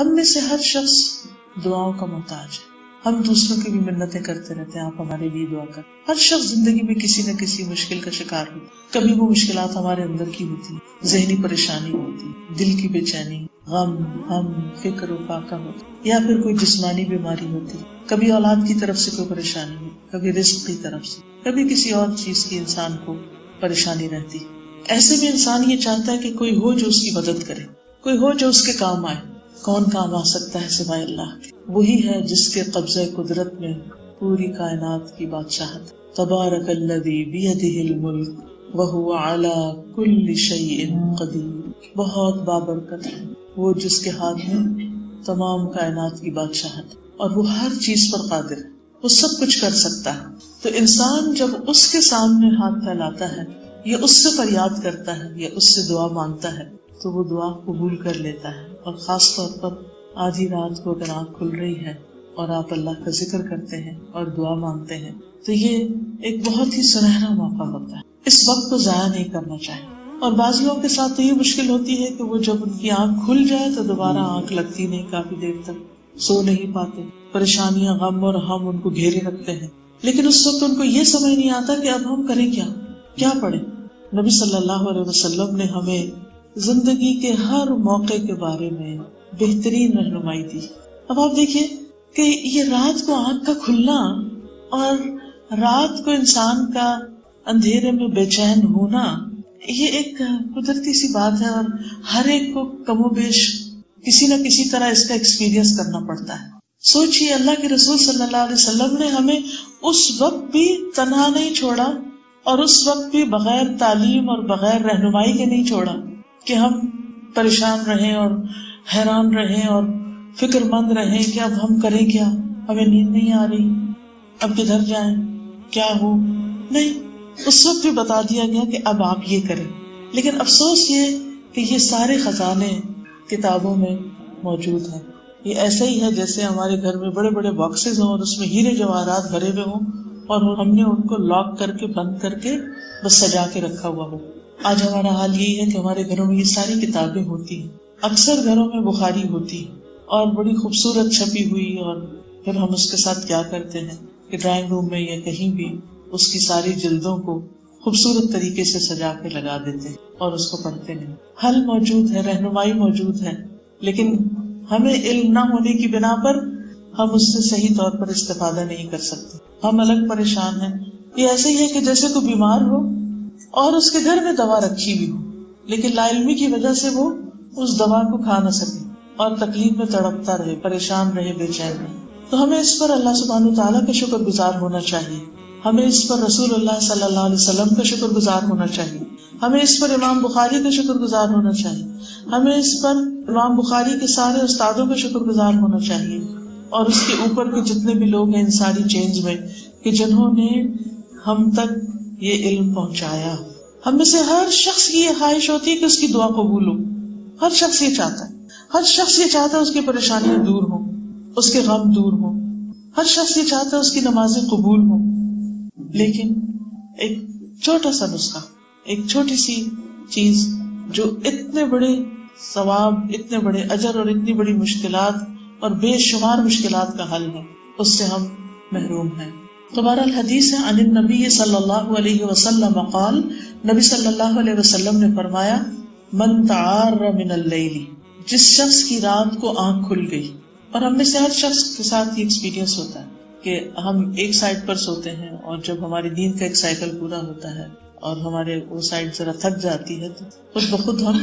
ہم میں سے ہر شخص دعاؤں کا محتاج ہے. ہم دوسروں کی بھی منتیں کرتے رہتے ہیں، آپ ہمارے لیے دعا کر. ہر شخص زندگی میں کسی نہ کسی مشکل کا شکار ہوتا ہے. کبھی وہ مشکلات ہمارے اندر کی ہوتی ہیں، ذہنی پریشانی ہوتی، دل کی بے چینی، غم، ہم، فکر و فاقہ ہوتی، یا پھر کوئی جسمانی بیماری ہوتی. کبھی اولاد کی طرف سے کوئی پریشانی ہو، کبھی رزق کی طرف سے، کبھی کسی اور چیز کی انسان کو پریشانی رہتی. ایسے میں انسان یہ چاہتا ہے کہ کوئی ہو جو اس کی مدد کرے، کوئی ہو جو اس کے کام آئے. کون کام آ سکتا ہے سوائے اللہ کے؟ وہی ہے جس کے قبضہ قدرت میں پوری کائنات کی بادشاہت. تبارک الذی بیدہ الملک وہو علی کل شیء قدیر. بہت بابرکت ہے وہ جس کے ہاتھ میں تمام کائنات کی بادشاہت، اور وہ ہر چیز پر قادر ہے، وہ سب کچھ کر سکتا ہے. تو انسان جب اس کے سامنے ہاتھ پھیلاتا ہے یا اس سے فریاد کرتا ہے یا اس سے دعا مانگتا ہے تو وہ دعا قبول کر لیتا ہے. اور خاص طور پر آدھی رات کو اگر آنکھ کھل رہی ہے اور آپ اللہ کا ذکر کرتے ہیں اور دعا مانگتے ہیں تو یہ ایک بہت ہی سنہرا موقع ہوتا ہے. اس وقت کو ضائع نہیں کرنا چاہیے. اور بعض لوگوں کے ساتھ تو یہ مشکل ہوتی ہے کہ وہ جب ان کی آنکھ کھل جائے تو دوبارہ آنکھ لگتی نہیں، کافی دیر تک سو نہیں پاتے، پریشانیاں، غم اور ہم ان کو گھیرے رکھتے ہیں. لیکن اس وقت ان کو یہ سمجھ نہیں آتا کہ اب ہم کریں کیا پڑھیں. نبی صلی اللہ علیہ وسلم نے ہمیں زندگی کے ہر موقع کے بارے میں بہترین رہنمائی دی. اب آپ دیکھیے کہ یہ رات کو آنکھ کا کھلنا اور رات کو انسان کا اندھیرے میں بے چین ہونا، یہ ایک قدرتی سی بات ہے، اور ہر ایک کو کم و بیش کسی نہ کسی طرح اس کا ایکسپیرینس کرنا پڑتا ہے. سوچئے اللہ کے رسول صلی اللہ علیہ وسلم نے ہمیں اس وقت بھی تنہا نہیں چھوڑا اور اس وقت بھی بغیر تعلیم اور بغیر رہنمائی کے نہیں چھوڑا کہ ہم پریشان رہیں اور حیران رہیں اور فکر مند رہیں کہ اب ہم کریں کیا، ہمیں نیند نہیں آ رہی، اب کدھر جائیں، کیا ہو. نہیں، اس وقت بھی بتا دیا گیا کہ اب آپ یہ کریں. لیکن افسوس یہ کہ یہ سارے خزانے کتابوں میں موجود ہیں. یہ ایسا ہی ہے جیسے ہمارے گھر میں بڑے بڑے باکسز ہوں اور اس میں ہیرے جواہرات بھرے ہوئے ہوں اور ہم نے ان کو لاک کر کے بند کر کے بس سجا کے رکھا ہوا ہو. آج ہمارا حال یہی ہے کہ ہمارے گھروں میں یہ ساری کتابیں ہوتی ہیں. اکثر گھروں میں بخاری ہوتی اور بڑی خوبصورت چھپی ہوئی، اور پھر ہم اس کے ساتھ کیا کرتے ہیں کہ ڈرائنگ روم میں یا کہیں بھی اس کی ساری جلدوں کو خوبصورت طریقے سے سجا کے لگا دیتے ہیں اور اس کو پڑھتے نہیں. حل موجود ہے، رہنمائی موجود ہے، لیکن ہمیں علم نہ ہونے کی بنا پر ہم اس سے صحیح طور پر استفادہ نہیں کر سکتے. ہم الگ پریشان ہیں. یہ ایسے ہی ہے کہ جیسے کوئی بیمار ہو اور اس کے گھر میں دوا رکھی ہوئی ہو، لیکن لا علمی کی وجہ سے وہ اس دوا کو کھا نہ سکے اور تکلیف میں تڑپتا رہے، پریشان رہے، بے چین رہے. تو ہمیں اس پر اللہ سبحانہ وتعالیٰ کا شکر گزار ہونا چاہیے. ہمیں اس پر رسول اللہ صلی اللہ علیہ وسلم کا شکر گزار ہونا چاہیے. ہمیں اس پر امام بخاری کا شکر گزار ہونا چاہیے. ہمیں اس پر امام بخاری کے سارے استادوں کا شکر گزار ہونا چاہیے، اور اس کے اوپر کے جتنے بھی لوگ ہیں ان ساری چینج میں کہ جنہوں نے ہم تک یہ علم پہنچایا. ہم میں سے ہر شخص کی یہ خواہش ہوتی ہے کہ اس کی دعا قبول ہو. ہر شخص یہ چاہتا ہے، ہر شخص یہ چاہتا ہے اس کی پریشانیاں دور ہوں، اس کے غم دور ہوں. ہر شخص یہ چاہتا ہے اس کی نمازیں قبول ہوں. لیکن ایک چھوٹا سا نسخہ، ایک چھوٹی سی چیز جو اتنے بڑے ثواب، اتنے بڑے اجر اور اتنی بڑی مشکلات اور بے شمار مشکلات کا حل ہے، اس سے ہم محروم ہیں. تو بہرحال حدیث ہے عن النبی صلی اللہ علیہ وسلم قال، نبی صلی اللہ علیہ وسلم نے فرمایا، من تعار من اللیل، جس شخص کی رات کو آنکھ کھل گئی. اور ہم میں سے ہر شخص کے ساتھ یہ ایکسپیرینس ہوتا ہے کہ ہم ایک سائڈ پر سوتے ہیں اور جب ہماری نیند کا ایک سائیکل پورا ہوتا ہے اور ہمارے وہ سائڈ ذرا تھک جاتی ہے تو خود بخود ہم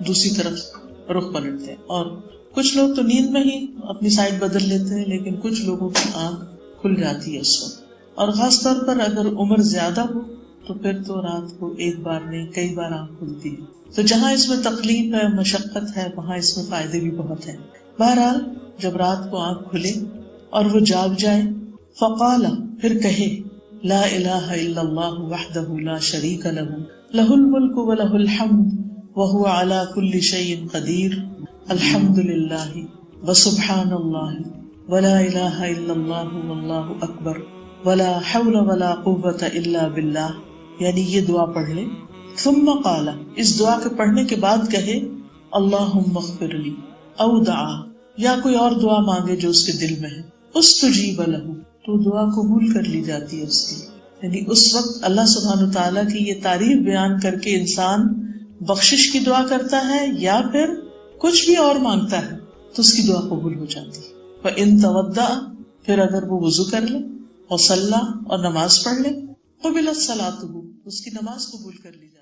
دوسری طرف رخ پلٹتے ہیں. اور کچھ لوگ تو نیند میں ہی اپنی سائڈ بدل لیتے ہیں، لیکن کچھ لوگوں کی آنکھ کھل جاتی ہے اس وقت. اور خاص طور پر اگر عمر زیادہ ہو تو پھر تو رات کو ایک بار نہیں کئی بار آنکھ کھلتی ہے. تو جہاں اس میں تکلیف ہے، مشقت ہے، وہاں اس میں فائدے بھی بہت ہیں. بہرحال جب رات کو آنکھ کھلے اور وہ جاگ جائے، فقال، پھر کہے، لا الہ الا اللہ وحدہ لا شریک لہ لہ الملک ولہ الحمد وہو علی کل شیء قدیر، الحمد للہ وسبحان اللہ ولا الہ الا اللہ واللہ اکبر ولا حول ولا قوة الا باللہ. یعنی یہ دعا پڑھ لے. ثم قال، اس دعا کے پڑھنے کے بعد کہے، اللہم اغفر لی، او دعا یا کوئی اور دعا مانگے جو اس کے دل میں ہے، استجیب لہ، تو دعا قبول کر لی جاتی ہے اس کی. یعنی اس وقت اللہ سبحانہ تعالیٰ کی یہ تعریف بیان کر کے انسان بخشش کی دعا کرتا ہے یا پھر کچھ بھی اور مانگتا ہے تو اس کی دعا قبول ہو جاتی ہے. وَإِن تَوَضَّأَ، پھر اگر وہ وضو کر لے، وَصَلَّى، اور نماز پڑھ لے، قُبِلَتْ صَلَاتُهُ، اس کی نماز قبول کر لی جاتی ہے.